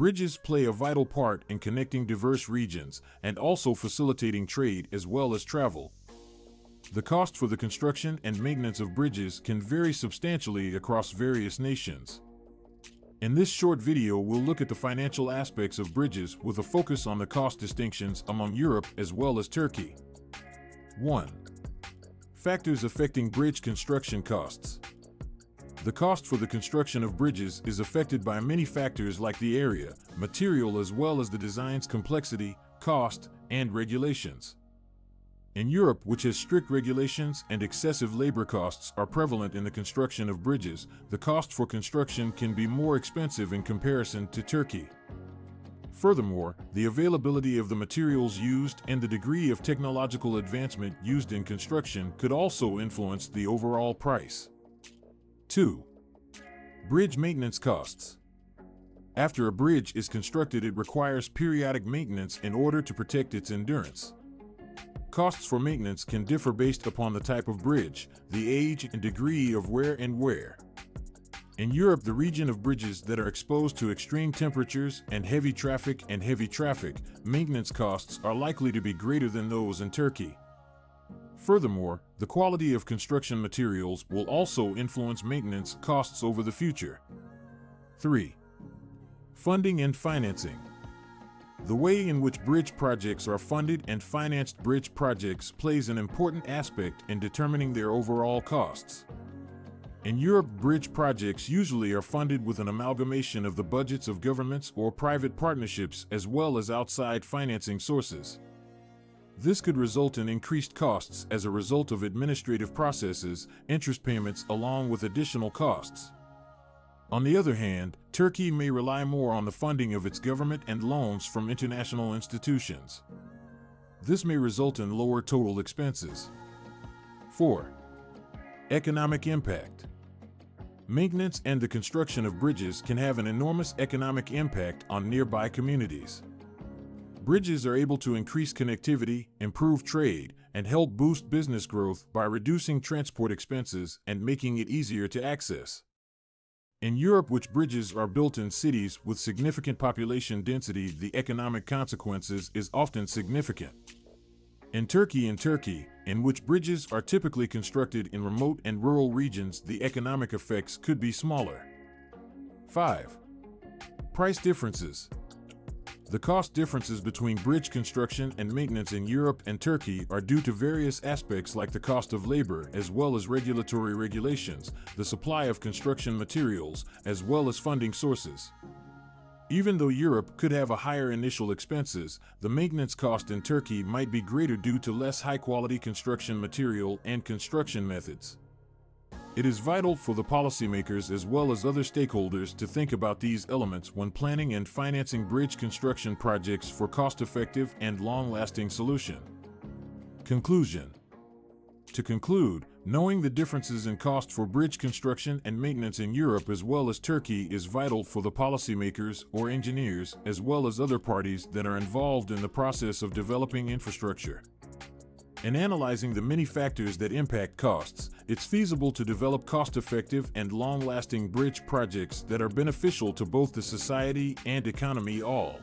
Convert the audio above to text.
Bridges play a vital part in connecting diverse regions and also facilitating trade as well as travel. The cost for the construction and maintenance of bridges can vary substantially across various nations. In this short video, we'll look at the financial aspects of bridges with a focus on the cost distinctions among Europe as well as Turkey. 1. Factors affecting bridge construction costs. The cost for the construction of bridges is affected by many factors like the area, material, as well as the design's complexity, cost, and regulations. In Europe, which has strict regulations and excessive labor costs are prevalent in the construction of bridges, the cost for construction can be more expensive in comparison to Turkey. Furthermore, the availability of the materials used and the degree of technological advancement used in construction could also influence the overall price. 2. Bridge maintenance costs. After a bridge is constructed, it requires periodic maintenance in order to protect its endurance. Costs for maintenance can differ based upon the type of bridge, the age and degree of wear and wear. In Europe, the region of bridges that are exposed to extreme temperatures and heavy traffic, maintenance costs are likely to be greater than those in Turkey. Furthermore, the quality of construction materials will also influence maintenance costs over the future. 3. Funding and financing. The way in which bridge projects are funded and financed. Bridge projects plays an important aspect in determining their overall costs. In Europe, bridge projects usually are funded with an amalgamation of the budgets of governments or private partnerships as well as outside financing sources. This could result in increased costs as a result of administrative processes, interest payments, along with additional costs. On the other hand, Turkey may rely more on the funding of its government and loans from international institutions. This may result in lower total expenses. 4. Economic impact. Maintenance and the construction of bridges can have an enormous economic impact on nearby communities. Bridges are able to increase connectivity, improve trade, and help boost business growth by reducing transport expenses and making it easier to access. In Europe, which bridges are built in cities with significant population density, the economic consequences is often significant. In Turkey, in which bridges are typically constructed in remote and rural regions, the economic effects could be smaller. 5. Price differences. The cost differences between bridge construction and maintenance in Europe and Turkey are due to various aspects like the cost of labor as well as regulatory regulations, the supply of construction materials, as well as funding sources. Even though Europe could have a higher initial expenses, the maintenance cost in Turkey might be greater due to less high-quality construction material and construction methods. It is vital for the policymakers as well as other stakeholders to think about these elements when planning and financing bridge construction projects for cost-effective and long-lasting solution. Conclusion. To conclude, knowing the differences in cost for bridge construction and maintenance in Europe as well as Turkey is vital for the policymakers or engineers as well as other parties that are involved in the process of developing infrastructure. In analyzing the many factors that impact costs, it's feasible to develop cost-effective and long-lasting bridge projects that are beneficial to both the society and economy all.